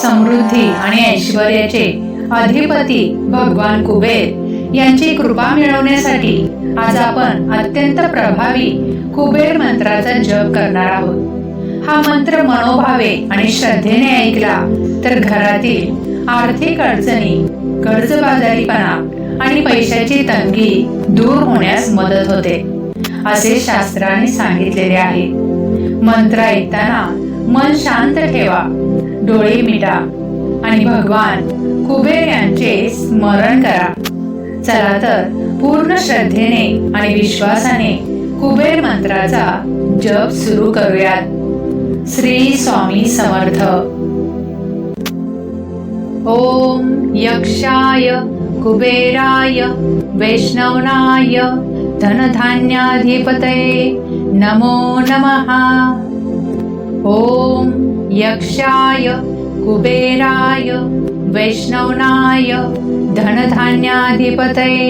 समृद्धी आणि ऐश्वर्याचे अधिपती भगवान कुबेर यांची कृपा मिळवण्यासाठी आज आपण अत्यंत प्रभावी कुबेर मंत्राचा जप करणार आहोत। हा मंत्र मनोभावे आणि श्रद्धेने ऐकला तर घरातील आर्थिक अडचणी, कर्जबाजारीपणा आणि पैशाची तंगी दूर होण्यास मदत होते, असे शास्त्राने सांगितलेले आहे। मंत्र ऐकताना मन शांत ठेवा, डोळे मिटा आणि भगवान कुबेर यांचे स्मरण करा। चला तर पूर्ण श्रद्धेने आणि विश्वासाने कुबेर मंत्राचा जप सुरू करूयात। श्री स्वामी समर्थ। ओम यक्षाय कुबेराय वैष्णवनाय धनधान्याधिपतये नमो नमः। ओम यक्षाय कुबेराय वैष्णवनाय धनधान्याधिपतये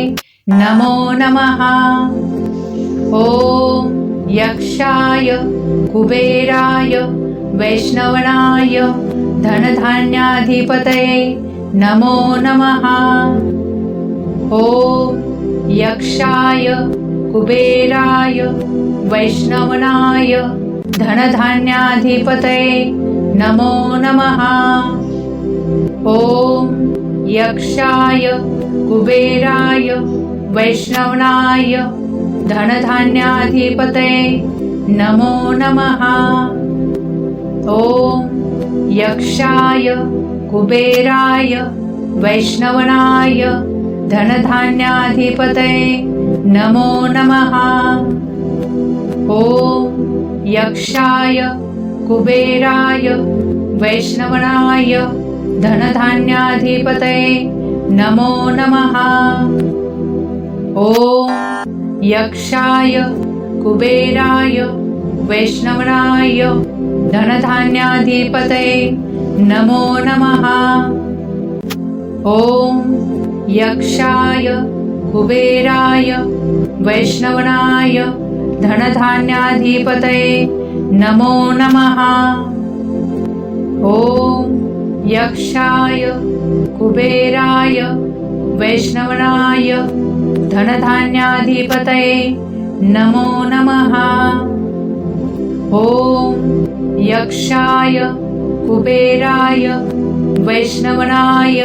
नमो नमः। ओम यक्षाय कुबेराय वैष्णवनाय धनधान्याधिपतये नमो नमः। ओम यक्षाय कुबेराय वैष्णवनाय धनधान्याधिपतये नमो नमः। ओम यक्षाय कुबेराय वैष्णवनाय धनधान्याधिपतये नमो नमः। ओम यक्षाय कुबेराय वैष्णवनाय धनधान्याधिपतये नमो नमः। ओम यक्षाय कुबेराय वैष्णवनाय धनधान्याधिपतये नमो नमः। ओम यक्षाय कुबेराय वैष्णवनाय धनधान्याधिपतये नमो नमः। ओम यक्षाय कुबेराय वैष्णवनाय धनधान्याधिपतये नमो नमः। ओम यक्षाय कुबेराय वैष्णवनाय धनधान्याधिपतये नमो नमः। ओम यक्षाय कुबेराय वैष्णवनाय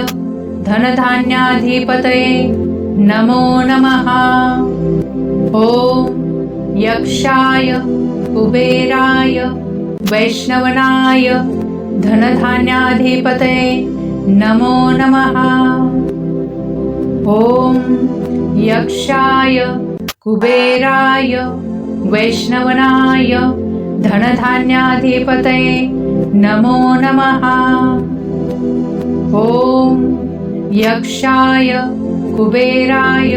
धनधान्याधिपतये नमो नमः। ओम यक्षाय कुबेराय वैष्णवनाय धनधान्याधिपतये नमो नमः। ओम यक्षाय कुबेराय वैष्णवनाय धनधान्याधिपतये नमो नमः। ओम यक्षाय कुबेराय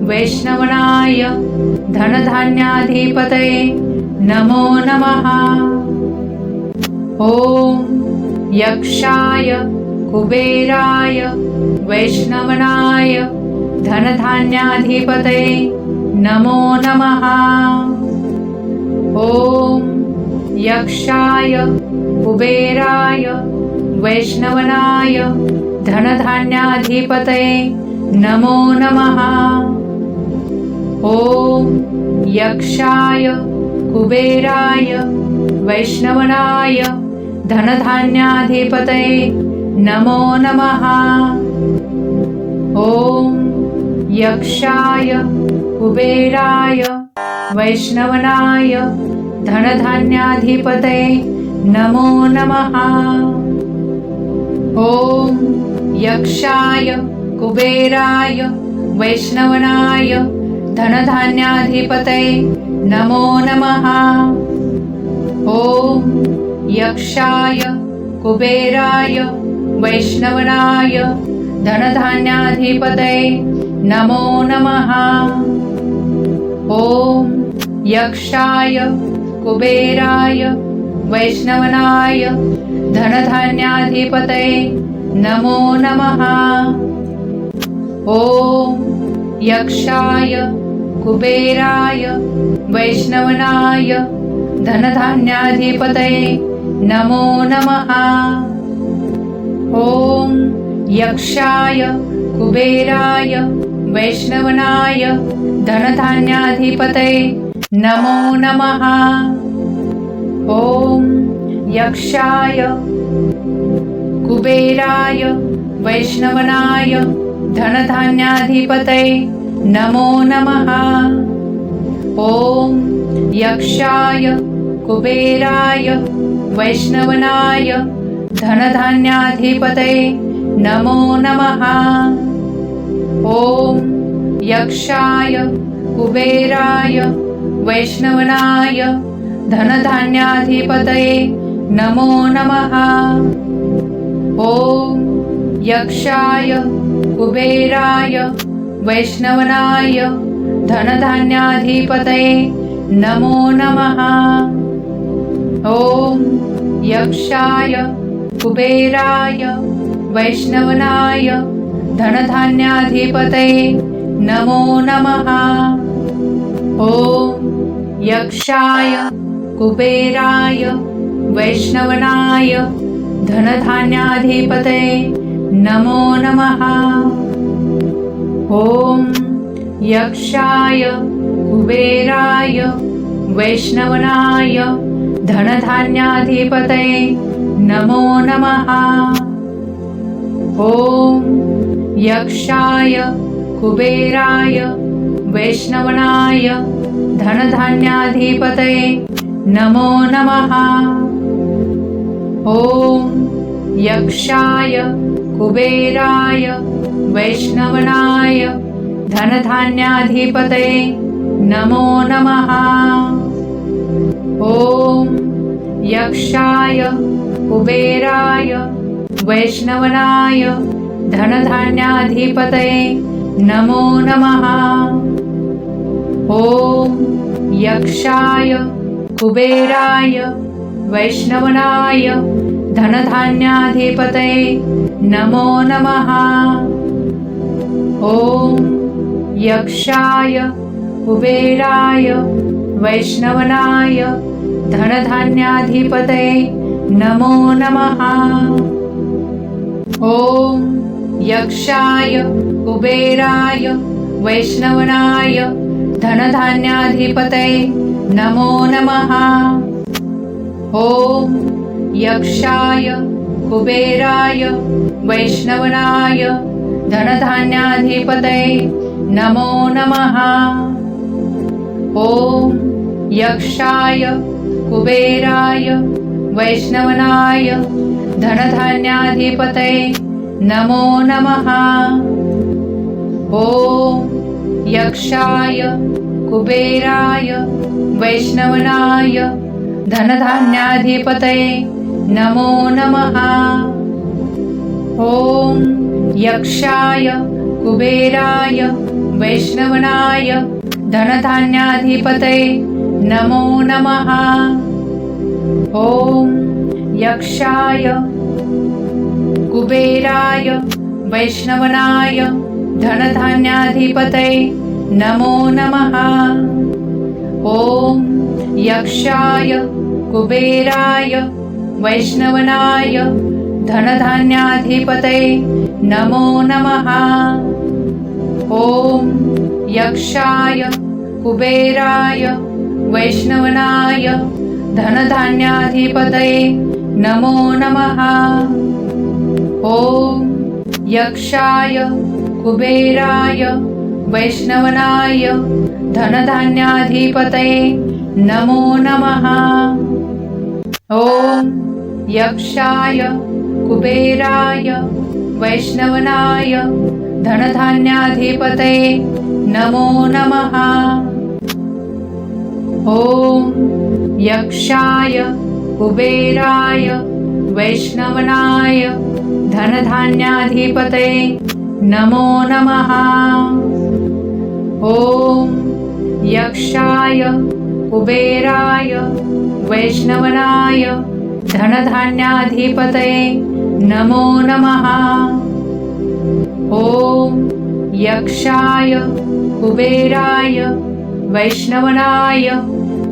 वैष्णवनाय धनधान्याधिपतये नमो नमः। ओम यक्षाय कुबेराय वैष्णवनाय धनधान्याधिपतये नमो नमः। ओम यक्षाय कुबेराय वैष्णवनाय धनधान्याधिपतये नमो नमः। ओम यक्षाय कुबेराय वैष्णवनाय धनधान्याधिपतये नमो नमः। ओम यक्षाय कुबेराय वैष्णवनाय धनधान्याधिपतये नमो नमः। ओम यक्षाय कुबेराय वैष्णवनाय धनधान्याधिपतये नमो नमः। ओम यक्षाय कुबेराय वैष्णवनाय धनधान्याधिपतये नमो नमः। ओम यक्षाय कुबेराय वैष्णवनाय धनधान्याधिपतये नमो नमः। ओम यक्षाय कुबेराय वैष्णवनाय धनधान्याधिपतये नमो नमः। ओम यक्षाय कुबेराय वैष्णवनाय धनधान्याधिपतये नमो नमः। ओम यक्षाय कुबेराय वैष्णवनाय धनधान्याधिपतये नमो नमः। ओम यक्षाय कुबेराय वैष्णवनाय धनधान्याधिपतये नमो नमः। ओम यक्षाय कुबेराय वैष्णवनाय धनधान्याधिपतये नमो नमः। ओम यक्षाय कुबेराय वैष्णवनाय धनधान्याधिपतये नमो नमः। ओम यक्षाय कुबेराय वैष्णवनाय धनधान्याधिपतये नमो नमः। ओम यक्षाय कुबेराय वैष्णवनाय धनधान्याधिपतये नमो नमः। ओम यक्षाय कुबेराय वैष्णवनाय धनधान्याधिपतये नमो नमः। ओम यक्षाय कुबेराय वैष्णवनाय धनधान्याधिपतये नमो नमः। ओम यक्षाय कुबेराय वैष्णवनाय धनधान्याधिपतये नमो नमः। ओम यक्षाय कुबेराय वैष्णवनाय धनधान्याधिपतये नमो नमः। ओम यक्षाय कुबेराय वैष्णवनाय धनधान्याधिपतये नमो नमः। ओम यक्षाय कुबेराय वैष्णवनाय धनधान्याधिपतये नमो नमः। ओम यक्षाय कुबेराय वैष्णवनाय धनधान्याधिपतये नमो नमः। ओम यक्षाय कुबेराय वैष्णवनाय धनधान्याधिपतये नमो नमः। ओम यक्षाय कुबेराय वैष्णवनाय धनधान्याधिपतये नमो नमः। ओम यक्षाय कुबेराय वैष्णवनाय धनधान्याधिपतये नमो नमः। ओम यक्षाय कुबेराय वैष्णवनाय धनधान्याधिपतये नमो नमः। ओम यक्षाय कुबेराय वैष्णवनाय धनधान्याधिपतये नमो नमः। ओम यक्षाय कुबेराय वैष्णवनाय धनधान्याधिपतये नमो नमः। ओम यक्षाय कुबेराय वैष्णवनाय धनधान्याधिपतये नमो नमः। ओम यक्षाय कुबेराय वैष्णवनाय धनधान्याधिपतये नमो नमः। ओम यक्षाय कुबेराय वैष्णवनाय धनधान्याधिपतये नमो नमः। ओम यक्षाय कुबेराय वैष्णवनाय धनधान्याधिपतये नमो नमः। ओम यक्षाय कुबेराय वैष्णवनाय धनधान्याधिपतये नमो नमः। ओम यक्षाय कुबेराय वैष्णवनाय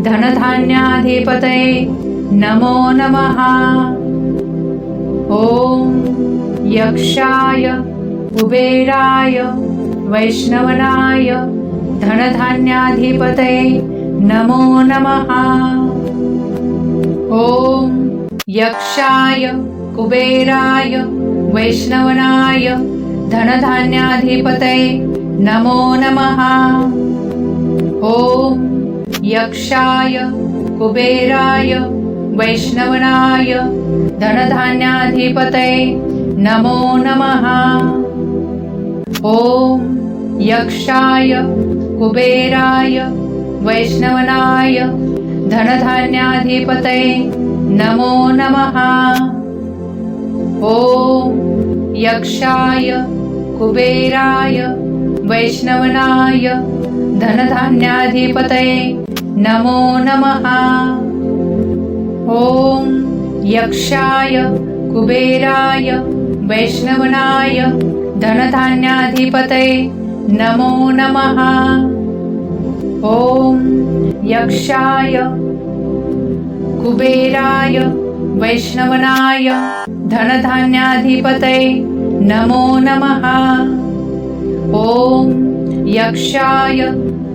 धनधान्याधिपतये नमो नमः। ओम यक्षाय कुबेराय वैष्णवनाय धनधान्याधिपतये नमो नमः। ओम यक्षाय कुबेराय वैष्णवनाय धनधान्याधिपतये नमो नमः। ओम यक्षाय कुबेराय वैष्णवनाय धनधान्याधिपतये नमो नमः। ओम यक्षाय कुबेराय वैष्णवनाय धनधान्याधिपतये नमो नमः। ओम यक्षाय कुबेराय वैष्णवनाय धनधान्याधिपतये नमो नमः। ओम यक्षाय कुबेराय वैष्णवनाय धनधान्याधिपतये नमो नमः। ओम यक्षाय कुबेराय वैष्णवनाय धनधान्याधिपतये नमो नमः। ओम यक्षाय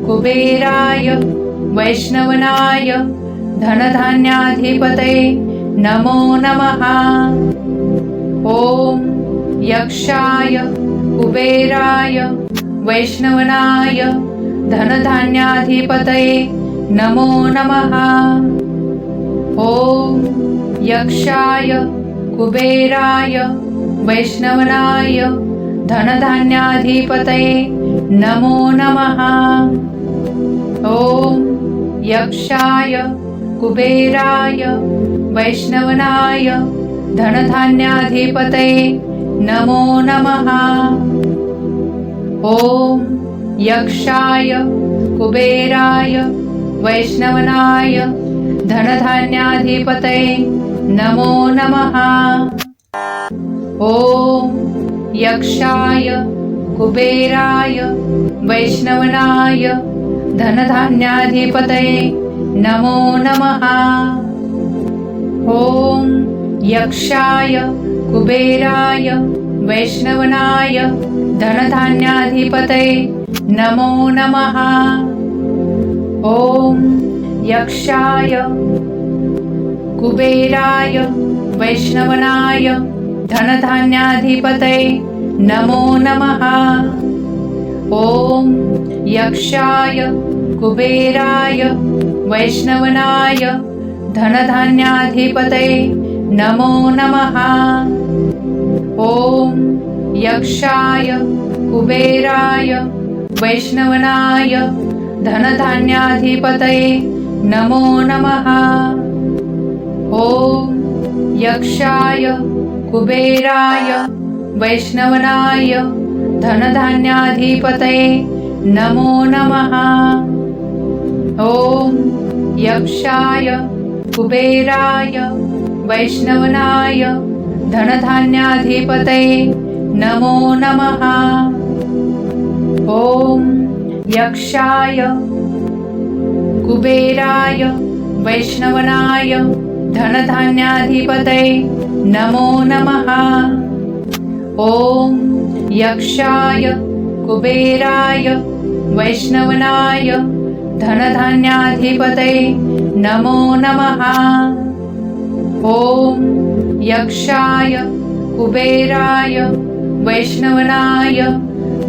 कुबेराय वैष्णवनाय धनधान्याधिपतये नमो नमः। ओम यक्षाय कुबेराय वैष्णवनाय धनधान्याधिपतये नमो नमः। ओम यक्षाय कुबेराय वैष्णवनाय धनधान्याधिपतये नमो नमः। ओम यक्षाय कुबेराय वैष्णवनाय धनधान्याधिपतये नमो नमः। ओम यक्षाय कुबेराय वैष्णवनाय धनधान्याधिपतये नमो नमः। ओम यक्षाय कुबेराय वैष्णवनाय धनधान्याधिपतये नमो नमः। ओम यक्षाय कुबेराय वैष्णवनाय धनधान्याधिपतये नमो नमः। ओम यक्षाय कुबेराय वैष्णवनाय धनधान्याधिपतये नमो नमः। ओम यक्षाय कुबेराय वैष्णवनाय धनधान्याधिपतये नमो नमः। ओम यक्षाय कुबेराय वैष्णवनाय धनधान्याधिपतये नमो नमः। ओम यक्षाय कुबेराय वैष्णवनाय धनधान्याधिपतये नमो नमः। ओम यक्षाय कुबेराय वैष्णवनाय धनधान्याधिपतये नमो नमः। ओम यक्षाय कुबेराय वैष्णवनाय धनधान्याधिपतये नमो नमः। ओम यक्षाय कुबेराय वैष्णवनाय धनधान्याधिपतये नमो नमः। ओम यक्षाय कुबेराय वैष्णवनाय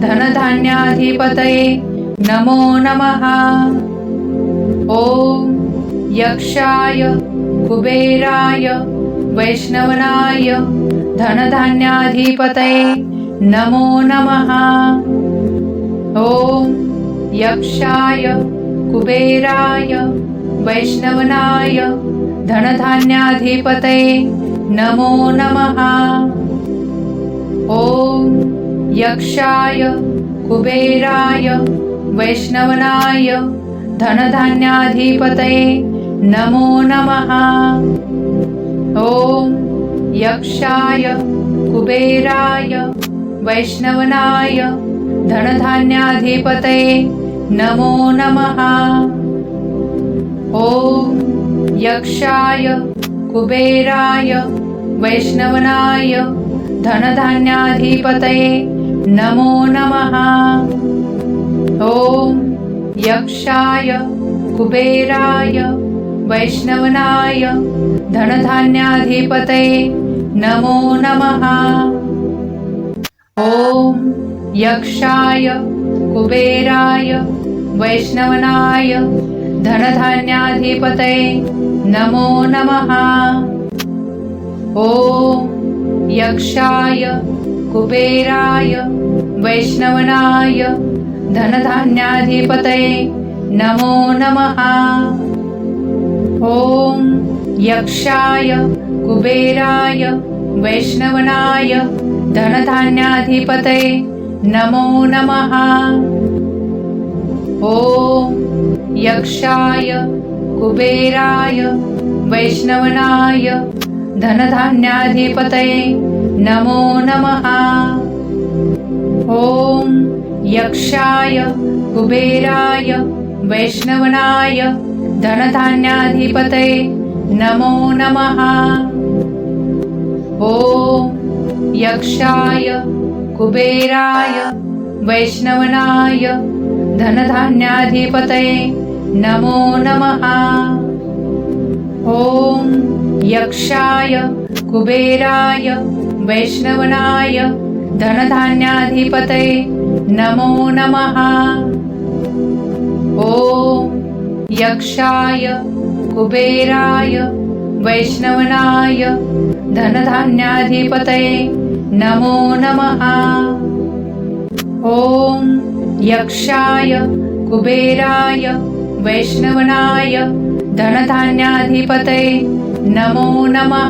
धनधान्याधिपतये नमो नमः। ओम यक्षाय कुबेराय वैष्णवनाय धनधान्याधिपतये नमो नमः। ओम यक्षाय कुबेराय वैष्णवनाय धनधान्याधिपतये नमो नमः। ओम यक्षाय कुबेराय वैष्णवनाय धनधान्याधिपतये नमो नमः। ओम यक्षाय कुबेराय वैष्णवनाय धनधान्याधिपतये नमो नमः। ओम यक्षाय कुबेराय वैष्णवनाय धनधान्याधिपतये नमो नमः। ॐ यक्षाय कुबेराय वैष्णवनाय धनधान्याधिपतये नमो नमः। ॐ यक्षाय कुबेराय वैष्णवनाय धनधान्याधिपतये नमो नमः। ॐ यक्षाय कुबेराय वैष्णवनाय धनधान्याधिपतये नमो नमः। ॐ यक्षाय कुबेराय वैष्णवनाय धनधान्याधिपतये नमो नमः। ॐ यक्षाय कुबेराय वैष्णवनाय धनधान्याधिपतये नमो नमः। ॐ यक्षाय कुबेराय वैष्णवनाय धनधान्याधिपतये नमो नमः। ॐ यक्षाय कुबेराय वैष्णवनाय धनधान्याधिपतये नमो नमः। ॐ यक्षाय कुबेराय वैष्णवनाय धनधान्याधिपतये नमो नमः। ॐ यक्षाय कुबेराय वैष्णवनाय धनधान्याधिपतये नमो नमः। ॐ यक्षाय कुबेराय वैष्णवनाय धनधान्याधिपतये नमो नमः।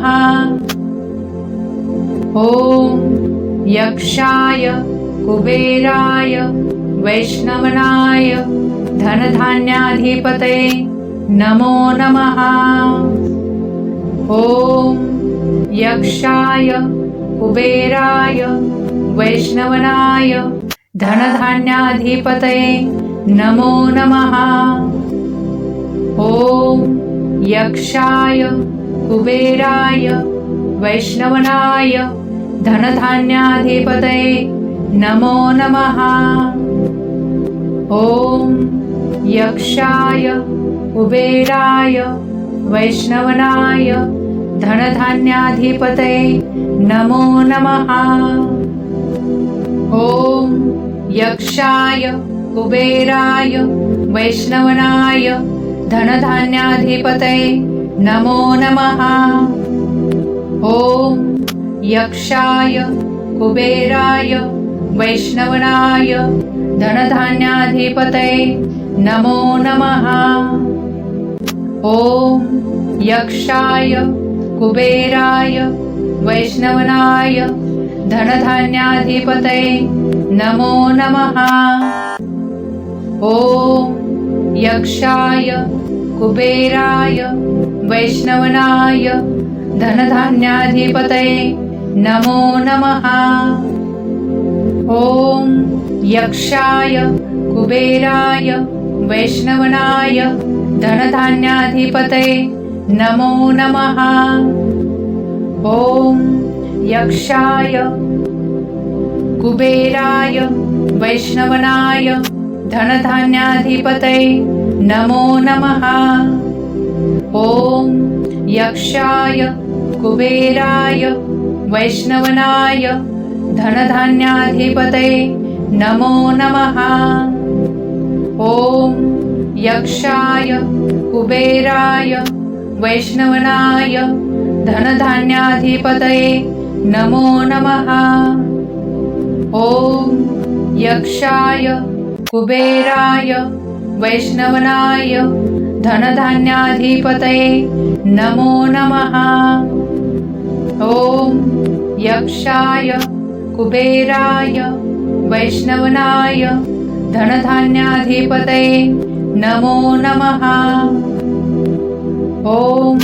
ॐ यक्षाय कुबेराय वैष्णवनाय धनधान्याधिपतये नमो नमः। ॐ यक्षाय कुबेराय वैष्णवनाय धनधान्याधिपतये नमो नमः। ॐ यक्षाय कुबेराय वैष्णवनाय धनधान्याधिपतये नमो नमः। ॐ यक्षाय कुबेराय वैष्णवनाय धनधान्याधिपतये नमो नमः। ॐ यक्षाय कुबेराय वैष्णवनाय धनधान्याधिपतये नमो नमः। ॐ यक्षाय कुबेराय वैष्णवनाय धनधान्याधिपतये नमो नमः। ॐ यक्षाय कुबेराय वैष्णवनाय धनधान्याधिपतये नमो नमः। ॐ यक्षाय कुबेराय वैष्णवनाय धनधान्याधिपतये नमो नमः। ॐ यक्षाय कुबेराय वैष्णवनाय धनधान्याधिपतये नमो नमः। ॐ यक्षाय कुबेराय वैष्णवनाय धनधान्याधिपतये नमो नमः। ॐ यक्षाय कुबेराय वैष्णवनाय धनधान्याधिपतये नमो नमः। ॐ यक्षाय कुबेराय वैष्णवनाय धनधान्याधिपतये नमो नमः। ॐ यक्षाय कुबेराय वैष्णवनाय धनधान्याधिपतये नमो नमः। ॐ यक्षाय कुबेराय वैष्णवनाय धनधान्याधिपतये नमो नमः। ॐ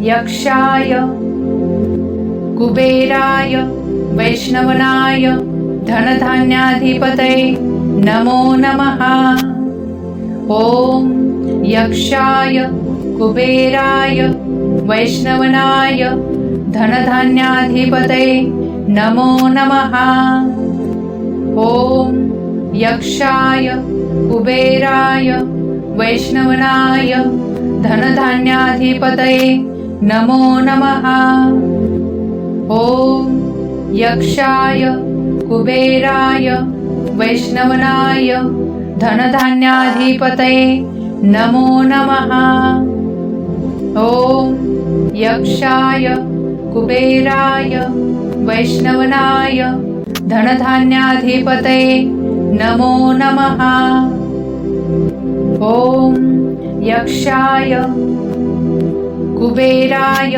यक्षाय कुबेराय वैष्णवनाय धनधान्याधिपतये नमो नमः। ॐ यक्षाय कुबेराय वैष्णवनाय धनधान्याधिपतये नमो नमः। ओम यक्षाय कुबेराय वैष्णवनाय धनधान्याधिपतये नमो नमः। ओम यक्षाय कुबेराय वैष्णवनाय धनधान्याधिपतये नमो नमः। ओम यक्षाय कुबेराय वैष्णवनाय धनधान्याधिपतये नमो नमः। ओम यक्षाय कुबेराय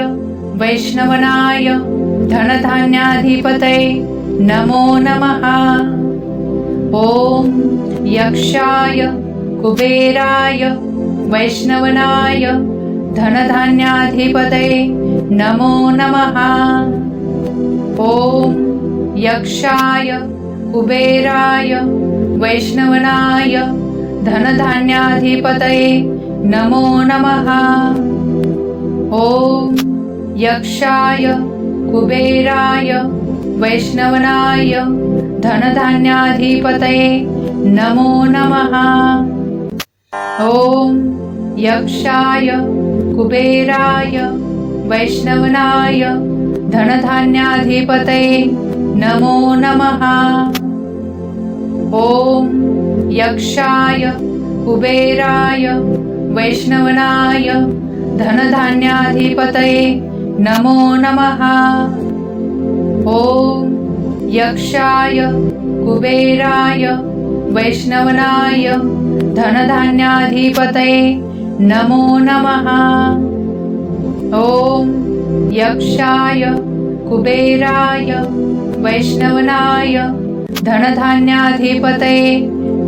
वैष्णवनाय धनधान्याधिपतये नमो नमः। ओम यक्षाय कुबेराय वैष्णवनाय धनधान्याधिपतये नमो नमः। ओम यक्षाय कुबेराय वैष्णवनाय धनधान्याधिपतये नमो नमः। ओम यक्षाय कुबेराय वैष्णवनाय धनधान्याधिपतये नमो नमः। ओम यक्षाय कुबेराय वैष्णवनाय धनधान्याधिपतये नमो नमः। ओम यक्षाय कुबेराय वैष्णवनाय धनधान्याधिपतये नमो नमः। ओम यक्षाय कुबेराय वैष्णवनाय धनधान्याधिपतये नमो नमः। ओम यक्षाय कुबेराय वैष्णवनाय धनधान्याधिपतये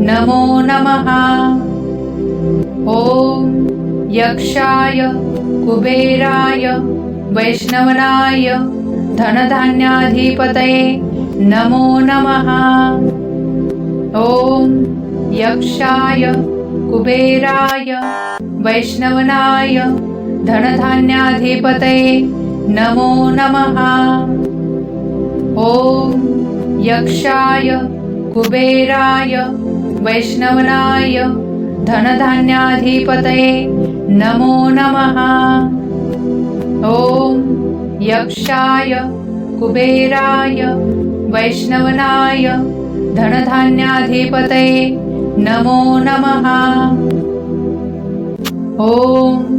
नमो नमः। ओम यक्षाय कुबेराय वैष्णवनाय धनधान्याधिपतये नमो नमः। ओम यक्षाय कुबेराय वैष्णवनाय धनधान्याधिपतये नमो नमः। ओम यक्षाय कुबेराय वैष्णवनाय धनधान्याधिपतये नमो नमः। ओम यक्षाय कुबेराय वैष्णवनाय धनधान्याधिपतये नमो नमः। ओम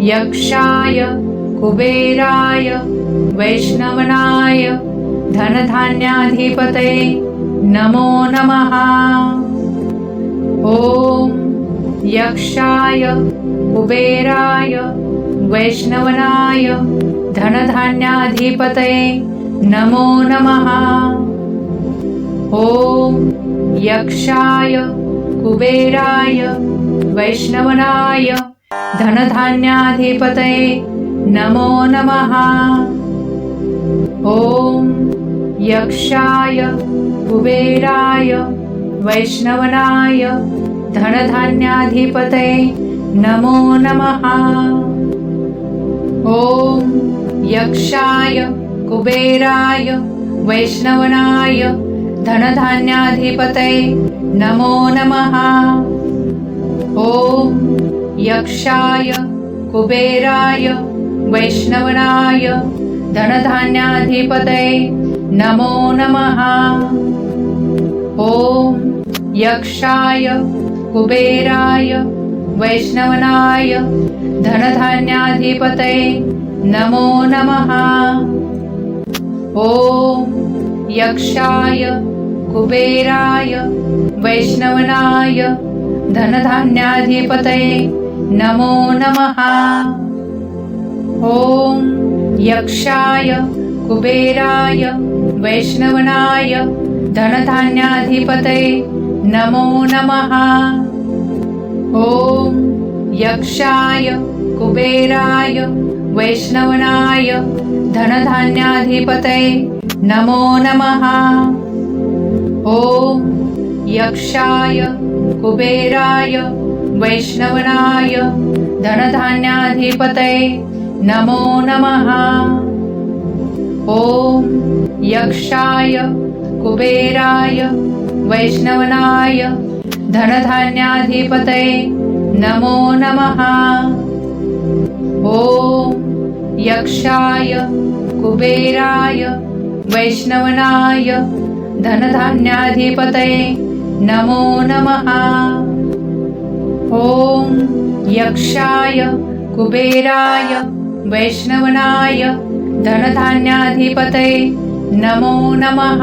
यक्षाय कुबेराय वैष्णवनाय धनधान्याधिपतये नमो नमः। ओम यक्षाय कुबेराय वैष्णवनाय धनधान्याधिपतये नमो नमः। ओम यक्षाय कुबेराय वैष्णवनाय धनधान्याधिपतये नमो नमः। ओम यक्षाय कुबेराय वैष्णवनाय धनधान्याधिपतये नमो नमः। ओम यक्षाय कुबेराय वैष्णवनाय धनधान्याधिपतये नमो नमः। ओम यक्षाय कुबेराय वैष्णवनाय धनधान्याधिपतये नमो नमः। ओम यक्षाय कुबेराय वैष्णवनाय धनधान्याधिपतये नमो नमः। ओम यक्षाय कुबेराय वैष्णवनाय धनधान्याधिपतये नमो नमः। ओम यक्षाय कुबेराय वैष्णवनाय धनधान्याधिपतये नमो नमः। ओम यक्षाय कुबेराय वैष्णवनाय धनधान्याधिपतये नमो नमः। ओम यक्षाय कुबेराय वैष्णवनाय धनधान्याधिपतये नमो नमः। ओम यक्षाय कुबेराय वैष्णवनाय धनधान्याधिपतये नमो नमः। ओम यक्षाय कुबेराय वैष्णवनाय धनधान्याधिपतये नमो नमः। ओम यक्षाय कुबेराय वैष्णवनाय धनधान्याधिपतये नमो नमः।